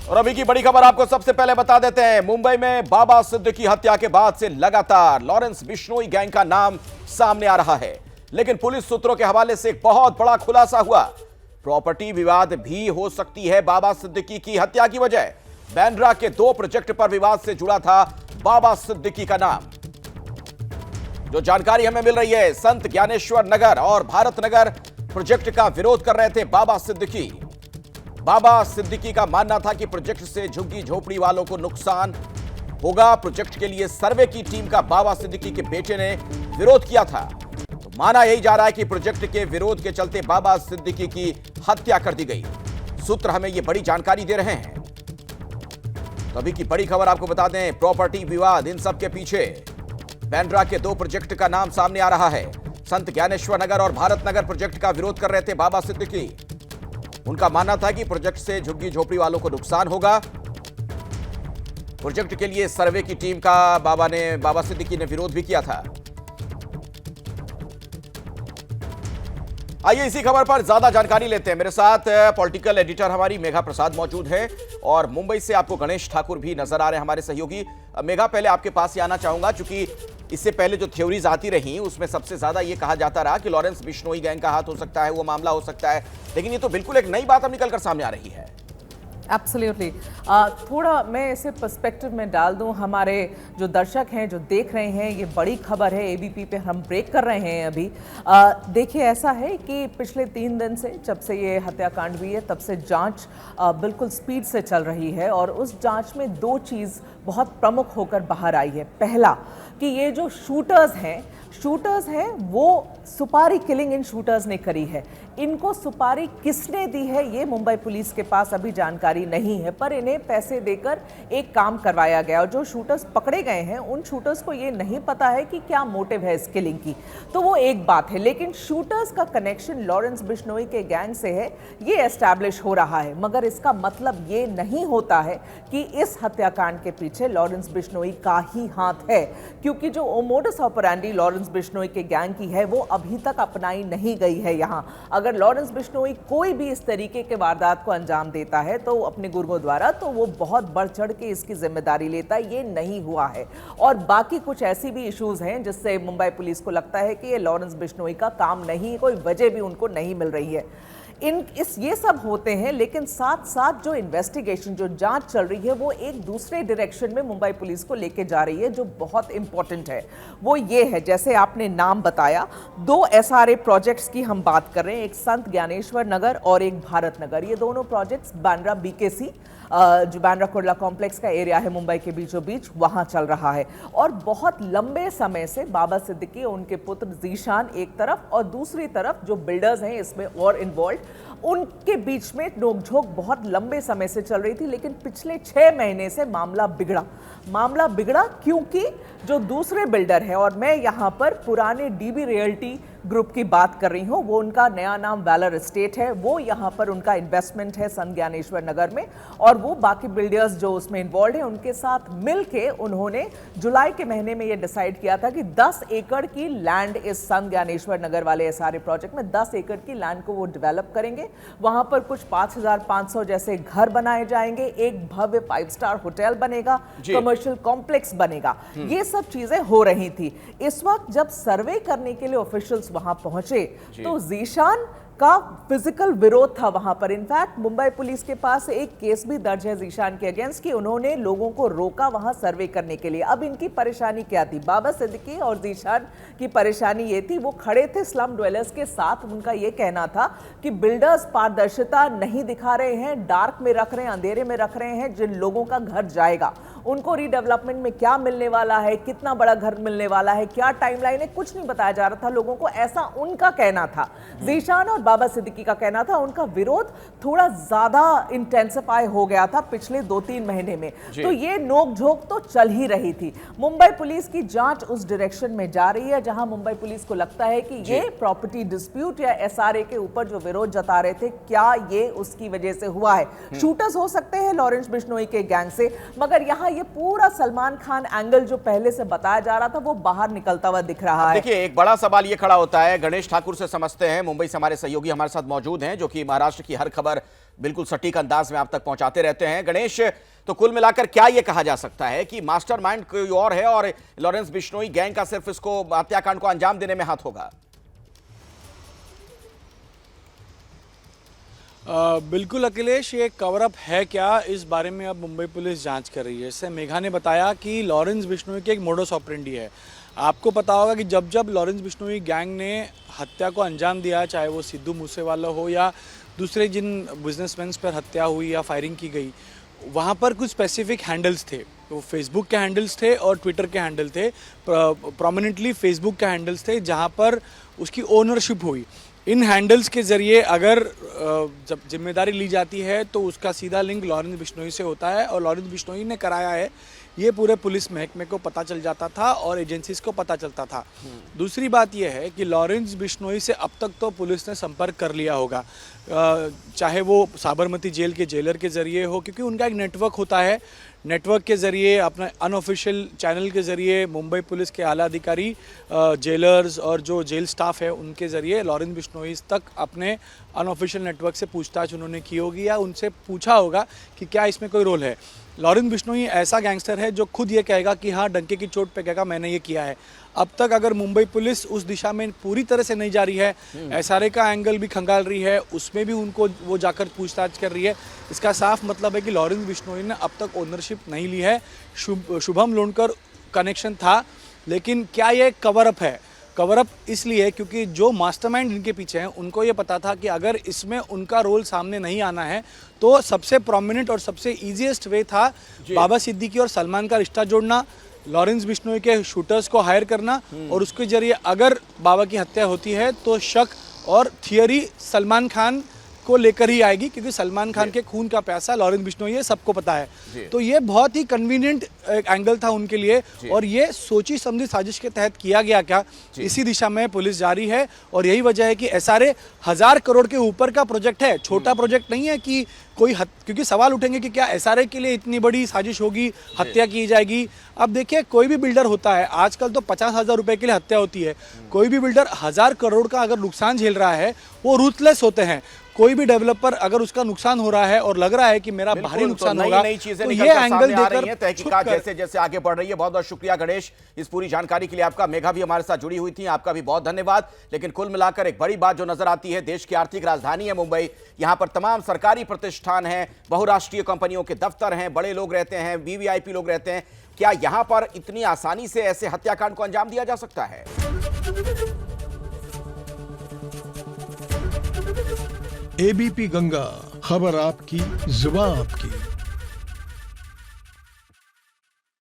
और अभी की बड़ी खबर आपको सबसे पहले बता देते हैं। मुंबई में बाबा सिद्दीकी हत्या के बाद से लगातार लॉरेंस बिश्नोई गैंग का नाम सामने आ रहा है, लेकिन पुलिस सूत्रों के हवाले से एक बहुत बड़ा खुलासा हुआ। प्रॉपर्टी विवाद भी हो सकती है बाबा सिद्दीकी की हत्या की वजह। बांद्रा के 2 प्रोजेक्ट पर विवाद से जुड़ा था बाबा सिद्दीकी का नाम। जो जानकारी हमें मिल रही है, संत ज्ञानेश्वर नगर और भारत नगर प्रोजेक्ट का विरोध कर रहे थे बाबा सिद्दीकी। बाबा सिद्दीकी का मानना था कि प्रोजेक्ट से झुग्गी झोपड़ी वालों को नुकसान होगा। प्रोजेक्ट के लिए सर्वे की टीम का बाबा सिद्दीकी के बेटे ने विरोध किया था। तो माना यही जा रहा है कि प्रोजेक्ट के विरोध के चलते बाबा सिद्दीकी की हत्या कर दी गई। सूत्र हमें यह बड़ी जानकारी दे रहे हैं। तो अभी की बड़ी खबर आपको बता दें, प्रॉपर्टी विवाद, इन सब के पीछे बांद्रा के 2 प्रोजेक्ट का नाम सामने आ रहा है। संत ज्ञानेश्वर नगर और भारत नगर प्रोजेक्ट का विरोध कर रहे थे बाबा सिद्दीकी। उनका मानना था कि प्रोजेक्ट से झुग्गी झोपड़ी वालों को नुकसान होगा। प्रोजेक्ट के लिए सर्वे की टीम का बाबा सिद्दीकी ने विरोध भी किया था। आइए इसी खबर पर ज्यादा जानकारी लेते हैं। मेरे साथ पॉलिटिकल एडिटर हमारी मेघा प्रसाद मौजूद है और मुंबई से आपको गणेश ठाकुर भी नजर आ रहे हैं, हमारे सहयोगी। मेघा, पहले आपके पास ही आना चाहूंगा, क्योंकि इससे पहले जो थ्योरीज आती रही उसमें सबसे ज्यादा ये कहा जाता रहा कि लॉरेंस बिश्नोई गैंग का हाथ हो सकता है, वो मामला हो सकता है, लेकिन ये तो बिल्कुल एक नई बात अब निकलकर सामने आ रही है। एब्सोल्युटली। थोड़ा मैं इसे पर्सपेक्टिव में डाल दूं। हमारे जो दर्शक हैं, जो देख रहे हैं, ये बड़ी खबर है, एबीपी पे हम ब्रेक कर रहे हैं अभी। देखिए, ऐसा है कि पिछले 3 दिन से, जब से ये हत्याकांड हुई है, तब से जांच बिल्कुल स्पीड से चल रही है और उस जांच में 2 चीज़ बहुत प्रमुख होकर बाहर आई है। पहला कि ये जो शूटर्स हैं वो सुपारी किलिंग इन शूटर्स ने करी है। इनको सुपारी किसने दी है ये मुंबई पुलिस के पास अभी जानकारी नहीं है, पर इन्हें पैसे देकर एक काम करवाया गया और जो शूटर्स पकड़े गए हैं उन शूटर्स को ये नहीं पता है कि क्या मोटिव है इस किलिंग की। तो वो एक बात है, लेकिन शूटर्स का कनेक्शन लॉरेंस बिश्नोई के गैंग से है, ये एस्टैब्लिश हो रहा है। मगर इसका मतलब ये नहीं होता है कि इस हत्याकांड के पीछे लॉरेंस बिश्नोई का ही हाथ है, क्योंकि जो मोडस ऑपरेंडी लॉरेंस बिश्नोई के गैंग की है वो अभी तक अपनाई नहीं गई है। यहाँ अगर लॉरेंस बिश्नोई कोई भी इस तरीके के वारदात को अंजाम देता है तो अपने गुर्गों द्वारा, तो वो बहुत बढ़ चढ़ के इसकी जिम्मेदारी लेता है। ये नहीं हुआ है और बाकी कुछ ऐसी भी इश्यूज हैं जिससे मुंबई पुलिस को लगता है कि ये लॉरेंस बिश्नोई का काम नहीं, कोई वजह भी उनको नहीं मिल रही है। ये सब होते हैं, लेकिन साथ साथ जो इन्वेस्टिगेशन, जो जांच चल रही है, वो एक दूसरे डायरेक्शन में मुंबई पुलिस को लेके जा रही है, जो बहुत इंपॉर्टेंट है। वो ये है, जैसे आपने नाम बताया, 2 एसआरए प्रोजेक्ट्स की हम बात कर रहे हैं, एक संत ज्ञानेश्वर नगर और एक भारत नगर। ये दोनों प्रोजेक्ट्स बांद्रा बीकेसी, जो बांद्रा कुर्ला कॉम्प्लेक्स का एरिया है मुंबई के बीचों बीच, वहां चल रहा है। और बहुत लंबे समय से बाबा सिद्दीकी और उनके पुत्र जीशान एक तरफ और दूसरी तरफ जो बिल्डर्स हैं इसमें और इन्वॉल्व, उनके बीच में नोकझोंक बहुत लंबे समय से चल रही थी। लेकिन पिछले 6 महीने से मामला बिगड़ा क्योंकि जो दूसरे बिल्डर है, और मैं यहां पर पुराने डीबी रियल्टी ग्रुप की बात कर रही हूं, वो उनका नया नाम वैलर एस्टेट है, वो यहां पर उनका इन्वेस्टमेंट है संत ज्ञानेश्वर नगर में, और वो बाकी बिल्डर्स जो उसमें इन्वॉल्व हैं उनके साथ मिलके उन्होंने जुलाई के महीने में ये डिसाइड किया था कि 10 एकड़ की लैंड इस संत ज्ञानेश्वर नगर वाले एसआरए प्रोजेक्ट में 10 एकड़ की लैंड को वो डेवलप करेंगे। वहां पर कुछ 5500 जैसे घर बनाए जाएंगे, एक भव्य 5 स्टार होटल बनेगा, कमर्शियल कॉम्प्लेक्स बनेगा। ये सब चीजें हो रही थी। इस वक्त जब सर्वे करने के लिए ऑफिशियल्स वहां पहुंचे तो जीशान का फिजिकल विरोध था वहां पर। इनफैक्ट मुंबई पुलिस के पास एक केस भी दर्ज है जीशान के अगेंस्ट कि उन्होंने लोगों को रोका वहां सर्वे करने के लिए। अब इनकी परेशानी क्या थी? बाबा सिद्दीकी और जीशान की परेशानी ये थी, वो खड़े थे स्लम ड्वेलर्स के साथ। उनका ये कहना था कि बिल्डर्स पारदर्शिता नहीं दिखा रहे हैं, डार्क में रख रहे हैं, अंधेरे में रख रहे हैं जिन लोगों का घर जाएगा। उनको रीडेवलपमेंट में क्या मिलने वाला है, कितना बड़ा घर मिलने वाला है, क्या टाइमलाइन है, कुछ नहीं बताया जा रहा था लोगों को, ऐसा उनका कहना था। जीशान और बाबा सिद्दीकी का कहना था उनका विरोध थोड़ा ज्यादा इंटेंसिफाई हो गया था पिछले 2-3 महीने में। तो ये नोकझोंक तो चल ही रही थी। मुंबई पुलिस की जांच उस डायरेक्शन में जा रही है जहां मुंबई पुलिस को लगता है कि ये प्रॉपर्टी डिस्प्यूट या एसआरए के ऊपर जो विरोध जता रहे थे, क्या ये उसकी वजह से हुआ है। शूटर्स हो सकते हैं लॉरेंस बिश्नोई के गैंग से, मगर यहां ये पूरा सलमान खान एंगल जो पहले से बताया जा रहा था वो बाहर निकलता हुआ दिख रहा है। देखिए, एक बड़ा सवाल ये खड़ा होता है, गणेश ठाकुर से समझते हैं, मुंबई से हमारे सहयोगी हमारे साथ मौजूद हैं जो कि महाराष्ट्र की हर खबर बिल्कुल सटीक अंदाज में आप तक पहुंचाते रहते हैं। गणेश, तो कुल मिलाकर क्या यह कहा जा सकता है कि मास्टरमाइंड कोई और है और लॉरेंस बिश्नोई गैंग का सिर्फ इसको हत्याकांड को अंजाम देने में हाथ होगा? बिल्कुल अखिलेश, ये कवर अप है क्या, इस बारे में अब मुंबई पुलिस जांच कर रही है। जैसे मेघा ने बताया कि लॉरेंस बिश्नोई के एक मोडस ऑपरेंडी है। आपको पता होगा कि जब जब लॉरेंस बिश्नोई गैंग ने हत्या को अंजाम दिया, चाहे वो सिद्धू मूसेवाला हो या दूसरे जिन बिजनेसमैन पर हत्या हुई या फायरिंग की गई, वहाँ पर कुछ स्पेसिफिक हैंडल्स थे। तो फेसबुक के हैंडल्स थे और ट्विटर के हैंडल थे। प्रोमिनेंटली फेसबुक के हैंडल्स थे जहाँ पर उसकी ओनरशिप हुई। इन हैंडल्स के ज़रिए अगर जब जिम्मेदारी ली जाती है तो उसका सीधा लिंक लॉरेंस बिश्नोई से होता है और लॉरेंस बिश्नोई ने कराया है, ये पूरे पुलिस महकमे को पता चल जाता था और एजेंसीज को पता चलता था। दूसरी बात यह है कि लॉरेंस बिश्नोई से अब तक तो पुलिस ने संपर्क कर लिया होगा, चाहे वो साबरमती जेल के जेलर के ज़रिए हो, क्योंकि उनका एक नेटवर्क होता है। नेटवर्क के ज़रिए, अपने अनऑफिशियल चैनल के ज़रिए मुंबई पुलिस के आला अधिकारी, जेलर्स और जो जेल स्टाफ है उनके ज़रिए लॉरेंस बिश्नोई तक अपने अनऑफिशियल नेटवर्क से पूछताछ उन्होंने की होगी या उनसे पूछा होगा कि क्या इसमें कोई रोल है। लॉरेंस बिश्नोई ऐसा गैंगस्टर है जो खुद ये कहेगा कि हाँ, डंके की चोट पे कहेगा मैंने ये किया है। अब तक अगर मुंबई पुलिस उस दिशा में पूरी तरह से नहीं जा रही है, एसआरए का एंगल भी खंगाल रही है, उसमें भी उनको वो जाकर पूछताछ कर रही है, इसका साफ मतलब है कि लॉरेंस बिश्नोई ने अब तक ओनरशिप नहीं ली है। शुभम लोणकर कनेक्शन था, लेकिन क्या ये कवर अप है? कवर अप इसलिए क्योंकि जो मास्टरमाइंड इनके पीछे हैं उनको ये पता था कि अगर इसमें उनका रोल सामने नहीं आना है तो सबसे प्रोमिनेंट और सबसे ईजीएस्ट वे था बाबा सिद्दीकी और सलमान का रिश्ता जोड़ना, लॉरेंस बिश्नोई के शूटर्स को हायर करना और उसके जरिए अगर बाबा की हत्या होती है तो शक और थियरी सलमान खान को लेकर ही आएगी, क्योंकि सलमान खान के खून का प्यासा लॉरेंस बिश्नोई है, सबको पता है। तो ये बहुत ही कन्वीनियंट एंगल था उनके लिए और ये सोची समझी साजिश के तहत किया गया क्या, इसी दिशा में पुलिस जारी है। और यही वजह है कि एसआरए 1000 करोड़ के ऊपर का प्रोजेक्ट है, छोटा प्रोजेक्ट नहीं है कि कोई क्योंकि सवाल उठेंगे कि क्या एसआरए के लिए इतनी बड़ी साजिश होगी, हत्या की जाएगी। अब देखिए, कोई भी बिल्डर होता है, आजकल तो 50,000 रुपए के लिए हत्या होती है। कोई भी बिल्डर 1000 करोड़ का अगर नुकसान झेल रहा है वो रूथलेस होते हैं। कोई भी डेवलपर अगर उसका नुकसान हो रहा है और लग रहा है कि मेरा भारी नुकसान होगा, नई चीजें तो निकल ये कर एंगल सामने आ देकर रही हैं, तहकीकात जैसे जैसे आगे बढ़ रही है। बहुत बहुत शुक्रिया गणेश इस पूरी जानकारी के लिए आपका। मेघा भी हमारे साथ जुड़ी हुई थी, आपका भी बहुत धन्यवाद। लेकिन कुल मिलाकर एक बड़ी बात जो नजर आती है, देश की आर्थिक राजधानी है मुंबई, यहां पर तमाम सरकारी प्रतिष्ठान हैं, बहुराष्ट्रीय कंपनियों के दफ्तर हैं, बड़े लोग रहते हैं, वीवीआईपी लोग रहते हैं। क्या यहां पर इतनी आसानी से ऐसे हत्याकांड को अंजाम दिया जा सकता है? एबीपी गंगा, खबर आपकी, जुबान आपकी।